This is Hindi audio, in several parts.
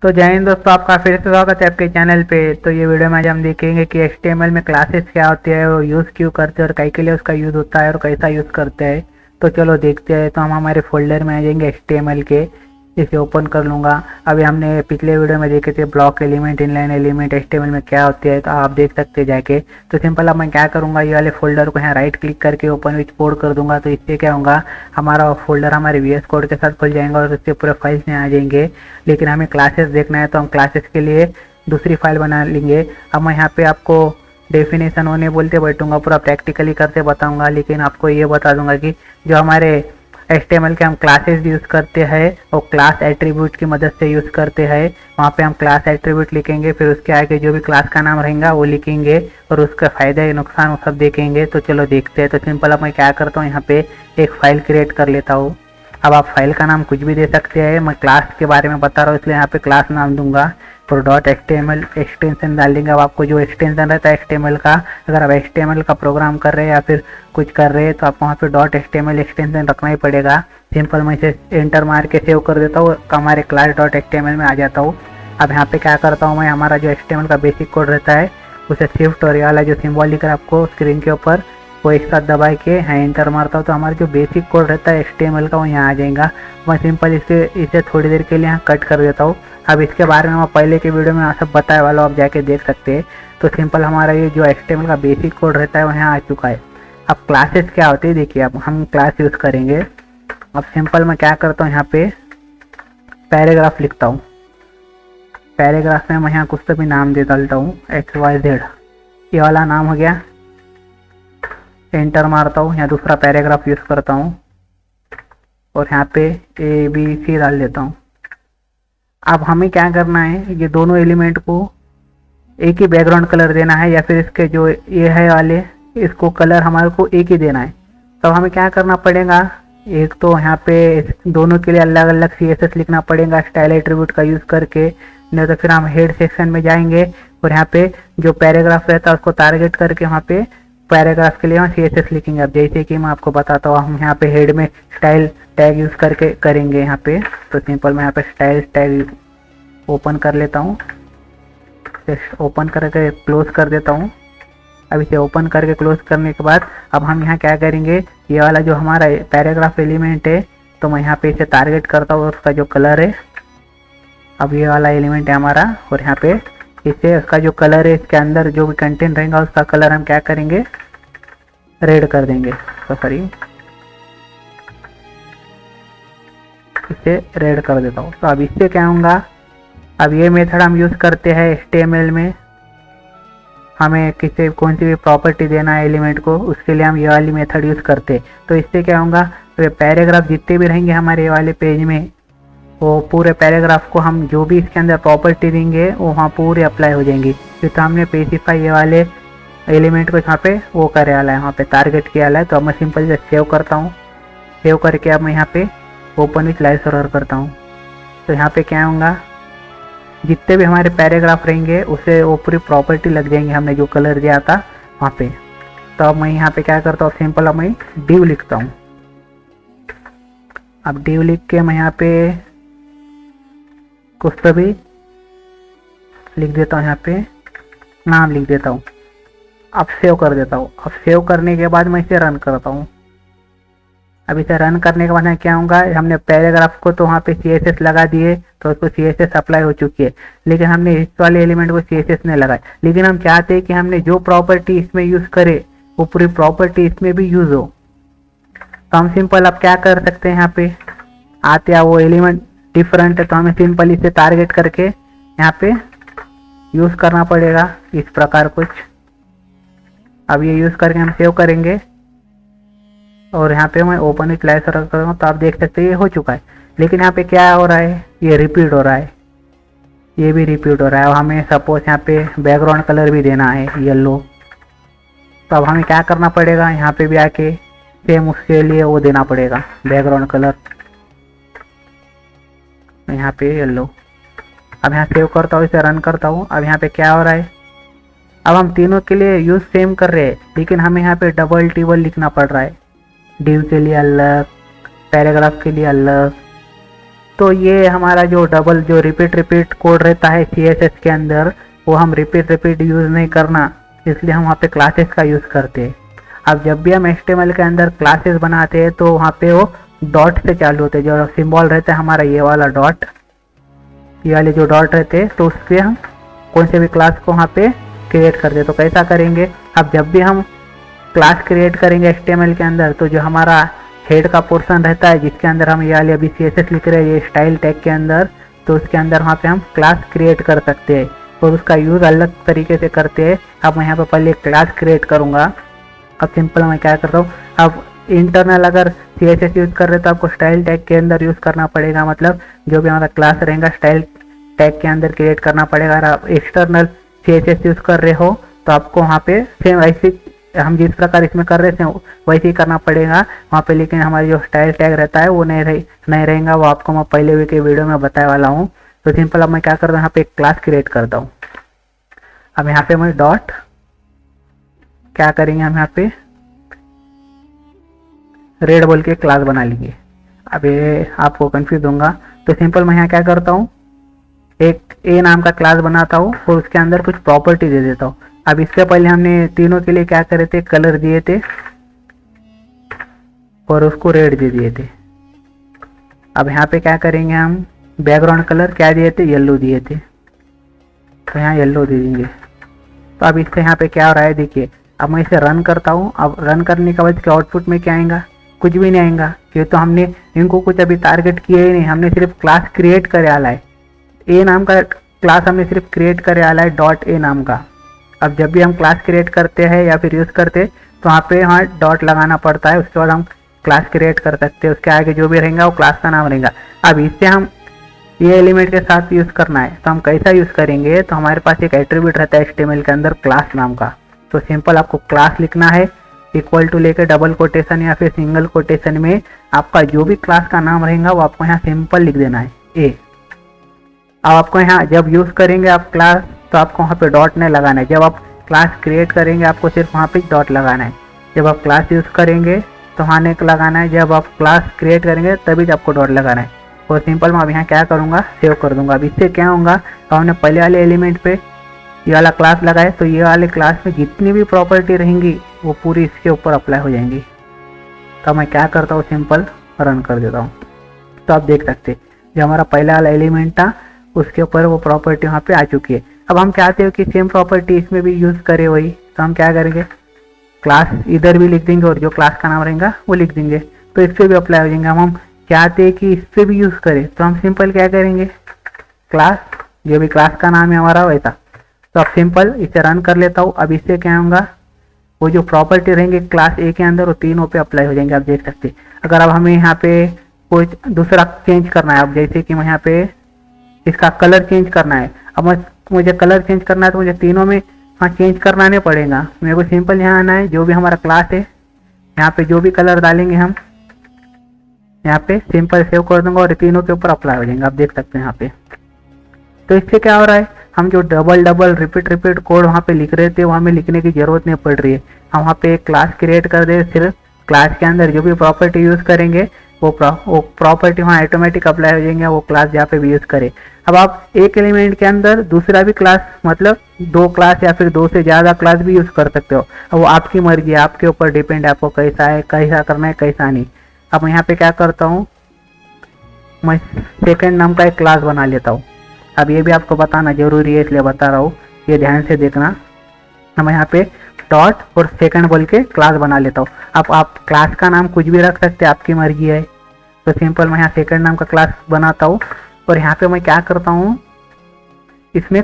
तो जय हिंद दोस्तों, आपका फिर से स्वागत है आपके चैनल पे। तो ये वीडियो में आज हम देखेंगे कि HTML में क्लासेस क्या होती है, वो यूज़ क्यों करते हैं और कई के लिए उसका यूज़ होता है और कैसा यूज़ करते हैं। तो चलो देखते हैं। तो हम हमारे फोल्डर में आ जाएंगे HTML के, इसे ओपन कर लूँगा। अभी हमने पिछले वीडियो में देखे थे block element, inline element HTML में क्या होती है, तो आप देख सकते हैं जाके। तो सिंपल अब मैं क्या करूँगा, ये वाले फोल्डर को यहाँ राइट क्लिक करके ओपन विथ कोड कर दूंगा। तो इससे क्या होगा, हमारा फोल्डर हमारे VS कोड के साथ खुल जाएगा और उससे पूरे फाइल्स में आ जाएंगे। लेकिन हमें क्लासेस देखना है तो हम क्लासेस के लिए दूसरी फाइल बना लेंगे। अब मैं यहाँ पे आपको डेफिनेशन होने बोलते बैठूंगा, पूरा प्रैक्टिकली करते बताऊंगा। लेकिन आपको ये बता दूंगा कि जो हमारे HTML के हम क्लासेस यूज़ करते हैं वो क्लास एट्रीब्यूट की मदद से यूज़ करते हैं। वहाँ पे हम क्लास एट्रीब्यूट लिखेंगे, फिर उसके आगे जो भी क्लास का नाम रहेगा वो लिखेंगे और उसका फ़ायदे नुकसान वो सब देखेंगे। तो चलो देखते हैं। तो सिंपल अब मैं क्या करता हूँ, यहाँ पे एक फ़ाइल क्रिएट कर लेता हूँ। अब आप फाइल का नाम कुछ भी दे सकते हैं, मैं क्लास के बारे में बता रहा हूँ इसलिए यहाँ पे क्लास नाम दूंगा। तो .html एक्सटेंशन डाल देंगे। अब आपको जो एक्सटेंशन रहता है HTML का, अगर आप HTML का प्रोग्राम कर रहे हैं या फिर कुछ कर रहे हैं तो आपको वहाँ पे .html एक्सटेंशन रखना ही पड़ेगा। सिंपल मैं इसे एंटर मार के सेव कर देता हूँ, हमारे क्लास .html में आ जाता हूँ। अब यहाँ पे क्या करता हूँ मैं, हमारा जो HTML का बेसिक कोड रहता है उसे शिफ्ट और ये वाला जो सिंबल दिख रहा है आपको स्क्रीन के ऊपर, वो एक साथ दबा के यहाँ एंटर मारता हूँ तो हमारा जो बेसिक कोड रहता है HTML का वो यहाँ आ जाएगा। मैं सिंपल इसे थोड़ी देर के लिए यहाँ कट कर देता हूँ। अब इसके बारे में मैं पहले के वीडियो में सब बताया वाला, आप जाके देख सकते हैं। तो सिंपल हमारा ये जो HTML का बेसिक कोड रहता है वो यहाँ आ चुका है। अब क्लासेस क्या होती है देखिए, अब हम क्लास यूज़ करेंगे। अब सिंपल मैं क्या करता हूँ, यहाँ पे पैराग्राफ लिखता हूँ। पैराग्राफ में मैं यहाँ कुछ तो भी नाम दे डालता हूँ, XYZ, ये वाला नाम हो गया। एंटर मारता हूँ, यहाँ दूसरा पैराग्राफ यूज़ करता हूँ और यहाँ पे ABC डाल देता हूँ। अब हमें क्या करना है, ये दोनों एलिमेंट को एक ही बैकग्राउंड कलर देना है या फिर इसके जो ये है वाले इसको कलर हमारे को एक ही देना है। तो हमें क्या करना पड़ेगा, एक तो यहाँ पे दोनों के लिए अलग अलग CSS लिखना पड़ेगा स्टाइल एट्रीब्यूट का यूज़ करके। नहीं तो फिर हम हेड सेक्शन में जाएंगे और यहाँ पे जो पैराग्राफ रहता है उसको टारगेट करके वहाँ पे पैराग्राफ के लिए हम CSS लिखेंगे। अब जैसे कि मैं आपको बताता हूँ, हम यहाँ पे हेड में स्टाइल टैग यूज़ करके करेंगे यहाँ पे। तो सिंपल मैं यहाँ पे स्टाइल टैग ओपन कर लेता हूँ, ओपन करके क्लोज कर देता हूँ। अब इसे ओपन करके क्लोज करने के बाद अब हम यहाँ क्या करेंगे, ये वाला जो हमारा पैराग्राफ एलिमेंट है तो मैं यहाँ पे इसे टारगेट करता हूँ, उसका जो कलर है, अब ये वाला एलिमेंट है हमारा, और यहाँ पे इसे उसका जो कलर है इसके अंदर जो भी कंटेंट रहेगा उसका कलर हम क्या करेंगे, रेड कर देंगे। तो सॉरी, इसे रेड कर देता हूँ। तो अब इससे क्या होगा, अब ये मेथड हम यूज़ करते हैं HTML में। हमें किसी कौन सी भी प्रॉपर्टी देना है एलिमेंट को, उसके लिए हम ये वाली मेथड यूज़ करते हैं। तो इससे क्या होगा, तो पैराग्राफ जितने भी रहेंगे हमारे ये वाले पेज में, वो पूरे पैराग्राफ को हम जो भी इसके अंदर प्रॉपर्टी देंगे वो वहाँ पूरे अप्लाई हो जाएंगी। फिर तो हमने स्पेसिफाई ये वाले एलिमेंट को यहाँ पे वो करे वाला है, वहाँ पे टारगेट किया वाला है। तो अब मैं सिंपल से सेव करता हूँ। सेव करके अब मैं यहाँ पे ओपन विथ लाइव सर्वर करता हूँ। तो यहाँ पे क्या होगा, जितने भी हमारे पैराग्राफ रहेंगे उसे वो पूरी प्रॉपर्टी लग जाएंगे हमने जो कलर दिया था वहाँ पे। तो अब मैं यहाँ पे क्या करता हूँ, सिंपल अब मैं डिव लिखता हूँ। अब डिव लिख के मैं यहाँ पे कुछ तो भी लिख देता हूँ, यहाँ पे नाम लिख देता हूँ। अब सेव कर देता हूँ। अब सेव करने के बाद मैं इसे रन करता हूँ। अब इसे रन करने के बाद क्या होगा, हमने पैराग्राफ को तो वहाँ पे CSS लगा दिए तो उसको CSS अप्लाई हो चुकी है, लेकिन हमने इस वाले एलिमेंट को CSS नहीं लगाए। लेकिन हम चाहते हैं कि हमने जो प्रॉपर्टी इसमें यूज़ करे वो पूरी प्रॉपर्टी इसमें भी यूज़ हो। तो हम सिंपल अब क्या कर सकते हैं, यहाँ पे आते हैं, वो एलिमेंट डिफरेंट है तो हमें सिंपल इसे टारगेट करके यहाँ पे यूज़ करना पड़ेगा इस प्रकार कुछ। अब ये यूज़ करके हम सेव करेंगे और यहाँ पे मैं ओपन विथ लाइव सर्वर करूँगा। तो आप देख सकते हैं ये हो चुका है। लेकिन यहाँ पे क्या हो रहा है, ये रिपीट हो रहा है, ये भी रिपीट हो रहा है। और हमें सपोज यहाँ पे बैकग्राउंड कलर भी देना है येलो। तो अब हमें क्या करना पड़ेगा, यहाँ पे भी आके सेम उसके लिए वो देना पड़ेगा बैकग्राउंड कलर, यहाँ पे येलो। अब यहाँ सेव करता हूँ, इसे रन करता हूँ। अब यहाँ पे क्या हो रहा है, अब हम तीनों के लिए यूज़ सेम कर रहे हैं लेकिन हमें यहाँ पे डबल टेबल लिखना पड़ रहा है। डिव के लिए अलग, पैराग्राफ के लिए अलग, तो ये हमारा जो डबल जो रिपीट कोड रहता है CSS के अंदर, वो हम रिपीट यूज़ नहीं करना, इसलिए हम वहाँ पे क्लासेस का यूज़ करते हैं। अब जब भी हम HTML के अंदर क्लासेस बनाते हैं तो वहाँ पे वो डॉट से चालू होते हैं। जो सिंबल रहता है हमारा ये वाला डॉट, ये वाले जो डॉट रहते हैं, तो उससे हम कौन से भी क्लास को वहाँ पे क्रिएट करते हैं। तो कैसा करेंगे, अब जब भी हम क्लास क्रिएट करेंगे HTML के अंदर, तो जो हमारा हेड का पोर्शन रहता है जिसके अंदर हम ये वाले अभी CSS लिख रहे हैं ये स्टाइल टैग के अंदर, तो उसके अंदर वहाँ पे हम क्लास क्रिएट कर सकते हैं और उसका यूज़ अलग तरीके से करते हैं। अब मैं यहाँ पे पहले एक क्लास क्रिएट करूँगा। अब सिंपल मैं क्या करता हूँ, अब इंटरनल अगर CSS यूज़ कर रहे तो आपको स्टाइल टैग के अंदर यूज़ करना पड़ेगा, मतलब जो भी हमारा क्लास रहेगा स्टाइल टैग के अंदर क्रिएट करना पड़ेगा। अगर आप एक्सटर्नल CSS यूज़ कर रहे हो तो आपको वहाँ पे सेम ऐसे हम जिस प्रकार इसमें कर रहे थे वैसे ही करना पड़ेगा वहाँ पे, लेकिन हमारी जो स्टाइल टैग रहता है वो नहीं रहेगा, वो आपको मैं पहले भी के वीडियो में बताने वाला हूँ। तो सिंपल अब मैं क्या करता हूँ, यहाँ पे एक क्लास क्रिएट करता हूँ। अब यहाँ पे मैं डॉट क्या करेंगे, हम यहाँ पे रेड बोल के क्लास बना लेंगे। अब ये आपको कंफ्यूज होगा, तो सिंपल मैं यहाँ क्या करता हूँ, एक ए नाम का क्लास बनाता हूँ और उसके अंदर कुछ प्रॉपर्टी दे देता हूँ। अब इससे पहले हमने तीनों के लिए क्या करे थे, कलर दिए थे और उसको रेड दे दिए थे। अब यहाँ पे क्या करेंगे, हम बैकग्राउंड कलर क्या दिए थे, येलो दिए थे, तो यहाँ येलो दे देंगे। तो अब इससे यहाँ पे क्या हो रहा है देखिए, अब मैं इसे रन करता हूँ। अब रन करने के बाद इसके आउटपुट में क्या आएगा, कुछ भी नहीं आएगा, क्योंकि तो हमने इनको कुछ अभी टारगेट किया ही नहीं, हमने सिर्फ क्लास क्रिएट करे आला है। ए नाम का क्लास हमने सिर्फ क्रिएट करे आला है, डॉट ए नाम का। अब जब भी हम क्लास क्रिएट करते हैं या फिर यूज़ करते हैं तो वहाँ पे हाँ डॉट लगाना पड़ता है, उसके बाद हम क्लास क्रिएट कर सकते हैं। उसके आगे जो भी रहेगा वो क्लास का नाम रहेगा। अब इससे हम ये एलिमेंट के साथ यूज़ करना है, तो हम कैसा यूज़ करेंगे, तो हमारे पास एक एट्रीब्यूट रहता है HTML के अंदर क्लास नाम का। तो सिंपल आपको क्लास लिखना है, इक्वल टू लेके डबल कोटेशन या फिर सिंगल कोटेशन में आपका जो भी क्लास का नाम रहेगा वो आपको यहाँ सिंपल लिख देना है ए। अब आपको यहाँ जब यूज़ करेंगे आप क्लास, तो आपको वहाँ पे डॉट नहीं लगाना है। जब आप क्लास क्रिएट करेंगे आपको सिर्फ वहाँ पे डॉट लगाना है। जब आप क्लास यूज़ करेंगे तो वहाँ नहीं लगाना है, जब आप क्लास क्रिएट करेंगे तभी आपको डॉट लगाना है। और सिंपल मैं अब यहाँ क्या करूँगा, सेव कर दूँगा। अब इससे क्या होगा, तो हमने पहले वाले एलिमेंट पे ये वाला क्लास लगाए, तो ये वाले क्लास में जितनी भी प्रॉपर्टी रहेंगी वो पूरी इसके ऊपर अप्लाई हो जाएंगी। तो मैं क्या करता हूँ, सिंपल रन कर देता हूँ। तो आप देख सकते जो हमारा पहला वाला एलिमेंट था उसके ऊपर वो प्रॉपर्टी वहाँ पे आ चुकी है। अब हम चाहते हो कि सेम प्रॉपर्टी इसमें भी यूज़ करें वही, तो हम क्या करेंगे, क्लास इधर भी लिख देंगे और जो क्लास का नाम रहेगा वो लिख देंगे, तो इस पर भी अप्लाई हो जाएंगे। हम चाहते हैं कि इस पर भी यूज़ करें, तो हम सिंपल क्या करेंगे, क्लास जो भी क्लास का नाम है हमारा वैसा। तो अब सिंपल इसे रन कर लेता हूँ। अब इससे क्या होगा, वो जो प्रॉपर्टी रहेंगे क्लास ए के अंदर वो तीनों पे अप्लाई हो जाएंगे। आप देख सकते अगर अब हमें यहाँ पे कुछ दूसरा चेंज करना है, अब जैसे कि मैं यहाँ पे इसका कलर चेंज करना है, अब मुझे कलर चेंज करना है तो मुझे तीनों में हाँ चेंज करना नहीं पड़ेगा, मेरे को सिंपल यहाँ आना है, जो भी हमारा क्लास है यहाँ पे जो भी कलर डालेंगे हम यहाँ पे सिंपल सेव कर दूंगा और तीनों के ऊपर अप्लाई हो जाएंगे। आप देख सकते हैं यहाँ पे। तो इससे क्या हो रहा है, हम जो डबल रिपीट कोड वहाँ पे लिख रहे थे वो हमें लिखने की जरूरत नहीं पड़ रही है। हम वहाँ पे एक क्लास क्रिएट कर दे, सिर्फ क्लास के अंदर जो भी प्रॉपर्टी यूज़ करेंगे वो प्रॉपर्टी वहाँ ऑटोमेटिक अप्लाई हो जाएंगे, वो क्लास जहाँ पे भी यूज़ करें। अब आप एक एलिमेंट के अंदर दूसरा भी क्लास, मतलब दो क्लास या फिर दो से ज़्यादा क्लास भी यूज़ कर सकते हो। अब वो आपकी मर्जी है, आपके ऊपर डिपेंड है, आपको कैसा है, कैसा करना है कैसा नहीं। अब मैं यहाँ पे क्या करता हूँ, मैं सेकंड नाम का एक क्लास बना लेता हूँ। अब ये भी आपको बताना जरूरी है इसलिए बता रहा हूँ, ये ध्यान से देखना। मैं यहाँ पे डॉट और सेकंड बोल के क्लास बना लेता हूँ। अब आप क्लास का नाम कुछ भी रख सकते हैं, आपकी मर्जी है। तो सिंपल मैं यहाँ सेकंड नाम का क्लास बनाता हूँ और यहाँ पे मैं क्या करता हूँ, इसमें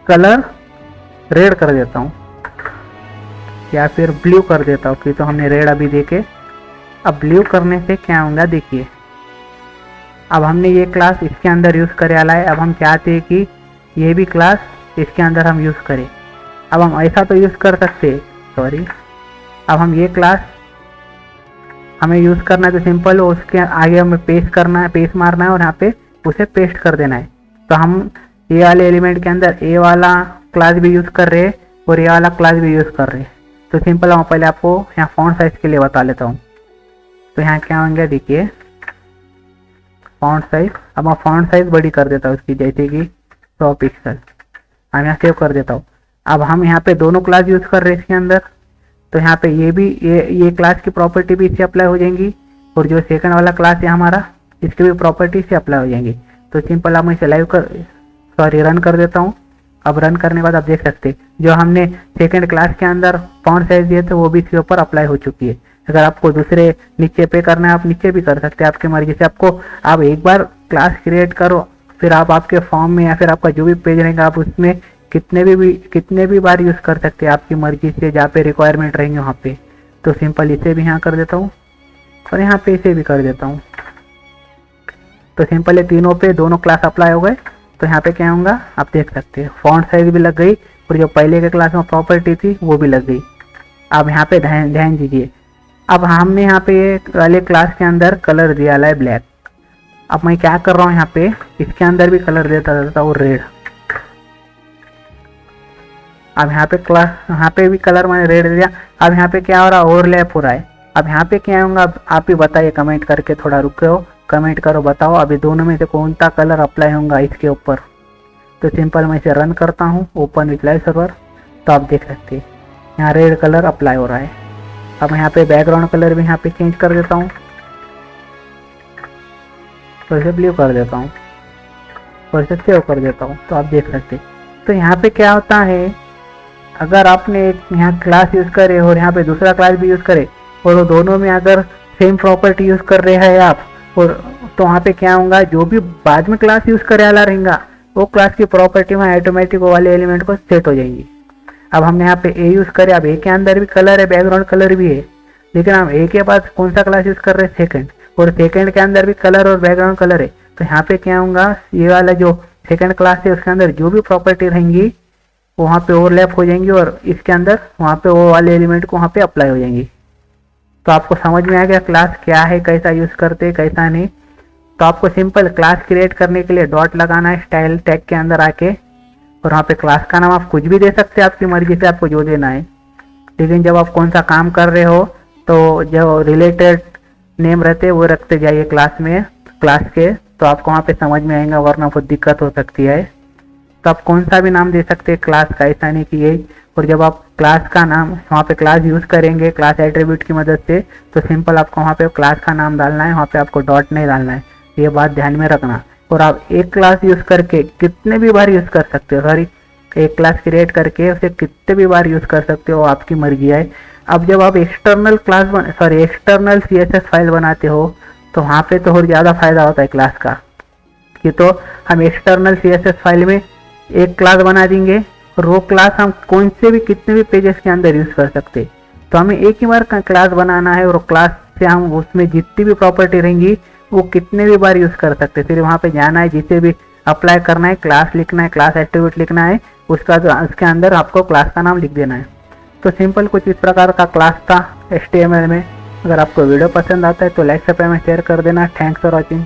कलर रेड कर देता हूँ या फिर ब्लू कर देता हूँ, क्योंकि तो हमने रेड अभी देखे। अब ब्लू करने से क्या होगा देखिए, अब हमने ये क्लास इसके अंदर यूज़ करे वाला है। अब हम चाहते हैं कि ये भी क्लास इसके अंदर हम यूज़ करें। अब हम ऐसा तो यूज़ कर सकते, सॉरी, अब हम ये क्लास हमें यूज़ करना है तो सिंपल उसके आगे हमें पेस्ट करना है, पेस्ट मारना है और यहाँ पे उसे पेस्ट कर देना है। तो हम ये वाले एलिमेंट के अंदर ए वाला क्लास भी यूज़ कर रहे हैं और ये वाला क्लास भी यूज़ कर रहे हैं। तो सिंपल मैं पहले आपको यहाँ फॉन्ट साइज के लिए बता लेता हूँ। तो यहाँ क्या होंगे देखिए, फॉन्ट साइज। अब मैं फॉन्ट साइज बड़ी कर देता हूँ उसकी, जैसे कि 100 पिक्सल। अब यहाँ सेव कर देता हूँ। अब हम यहाँ पे दोनों क्लास यूज़ कर रहे हैं इसके अंदर, तो यहाँ पे ये भी ये क्लास की प्रॉपर्टी भी इससे अप्लाई हो जाएंगी, और जो सेकंड वाला क्लास है हमारा, इसकी भी प्रॉपर्टी से अप्लाई हो जाएंगी। तो सिंपल अब मैं इसे रन कर देता हूँ। अब रन करने के बाद आप देख सकते हैं जो हमने सेकंड क्लास के अंदर फॉन्ट साइज दिए थे वो भी इसके ऊपर अप्लाई हो चुकी है। अगर आपको दूसरे नीचे पे करना है आप नीचे भी कर सकते हैं, आपकी मर्जी से। आपको आप एक बार क्लास क्रिएट करो, फिर आप आपके फॉर्म में या फिर आपका जो भी पेज रहेगा आप उसमें कितने भी बार यूज़ कर सकते हैं आपकी मर्जी से, जहाँ पे रिक्वायरमेंट रहेंगे वहाँ पे। तो सिंपल इसे भी यहाँ कर देता हूँ और यहाँ पे इसे भी कर देता हूँ। तो सिंपल ये तीनों पे दोनों क्लास अप्लाई हो गए। तो यहाँ पे क्या होगा आप देख सकते हैं, फॉन्ट साइज भी लग गई और जो पहले के क्लास में प्रॉपर्टी थी वो भी लग गई। अब यहाँ पे ध्यान दीजिए, अब हमने यहाँ पे वाले क्लास के अंदर कलर दिया है ब्लैक। अब मैं क्या कर रहा हूँ, यहाँ पे इसके अंदर भी कलर देता हूँ रेड। अब यहाँ पे भी कलर मैंने रेड दिया। अब यहाँ पे क्या हो रहा है, ओवरलैप हो रहा है। अब यहाँ पे क्या होगा आप ही बताइए, कमेंट करके थोड़ा रुके हो, कमेंट करो, बताओ अभी दोनों में से कौन सा कलर अप्लाई होगा इसके ऊपर। तो सिंपल मैं इसे रन करता हूँ, ओपन विथ लाइव सर्वर। तो आप देख सकते हैं यहाँ रेड कलर अप्लाई हो रहा है। अब यहाँ पे बैकग्राउंड कलर भी यहाँ पे चेंज कर देता हूँ, तो इसे ब्लू कर देता हूँ और इसे सेव कर देता हूँ। तो आप देख सकते हैं। तो यहाँ पे क्या होता है, अगर आपने एक यहाँ क्लास यूज़ करे और यहाँ पे दूसरा क्लास भी यूज़ करे और दोनों में अगर सेम प्रॉपर्टी यूज़ कर रहे हैं आप, और तो वहाँ पे क्या होगा, जो भी बाद में क्लास यूज़ करे वाला रहेगा वो क्लास की प्रॉपर्टी में ऑटोमेटिक वो वाले एलिमेंट को सेट हो जाएंगी। अब हमने यहाँ पे ए यूज़ करे, अब ए के अंदर भी कलर है, बैकग्राउंड कलर भी है, लेकिन हम ए के पास कौन सा क्लास यूज़ कर रहे हैं, सेकंड, और सेकंड के अंदर भी कलर और बैकग्राउंड कलर है। तो यहाँ पे क्या होगा, ये वाला जो सेकंड क्लास है उसके अंदर जो भी प्रॉपर्टी रहेंगी वहाँ पे ओवरलैप हो जाएंगी और इसके अंदर वहाँ पे वो वाले एलिमेंट को वहाँ पे अप्लाई हो जाएंगी। तो आपको समझ में आ गया क्लास क्या है, कैसा यूज़ करते हैं, कैसा नहीं। तो आपको सिंपल क्लास क्रिएट करने के लिए डॉट लगाना है स्टाइल टैग के अंदर आके, और वहाँ पे क्लास का नाम आप कुछ भी दे सकते हैं, आपकी मर्जी से आपको जो देना है। लेकिन जब आप कौन सा काम कर रहे हो तो जो रिलेटेड नेम रहते हैं वो रखते जाइए क्लास के, तो आपको वहाँ पे समझ में आएगा, वरना बहुत दिक्कत हो सकती है। तो आप कौन सा भी नाम दे सकते हैं क्लास का, ऐसा नहीं कि यही। और जब आप क्लास का नाम वहाँ पे क्लास यूज़ करेंगे क्लास एट्रीब्यूट की मदद से, तो सिंपल आपको वहाँ पे क्लास का नाम डालना है, वहाँ पे आपको डॉट नहीं डालना है, ये बात ध्यान में रखना। और आप एक क्लास यूज़ करके कितने भी बार यूज़ कर सकते हो, सॉरी एक क्लास क्रिएट करके उसे कितने भी बार यूज़ कर सकते हो, आपकी मर्जी है। अब जब आप एक्सटर्नल CSS फाइल बनाते हो तो वहाँ पे तो और ज़्यादा फायदा होता है क्लास का, कि तो हम एक्सटर्नल CSS फाइल में एक क्लास बना देंगे और वो क्लास हम कौन से भी कितने भी पेजेस के अंदर यूज़ कर सकते। तो हमें एक ही बार क्लास बनाना है और क्लास से हम उसमें जितनी भी प्रॉपर्टी रहेंगी वो कितने भी बार यूज़ कर सकते। फिर वहाँ पे जाना है, जिसे भी अप्लाई करना है, क्लास लिखना है, क्लास एट्रीब्यूट लिखना है, उसके अंदर आपको क्लास का नाम लिख देना है। तो सिंपल कुछ इस प्रकार का क्लास था HTML में। अगर आपको वीडियो पसंद आता है तो लाइक सब्सक्राइब शेयर कर देना। Thanks for watching.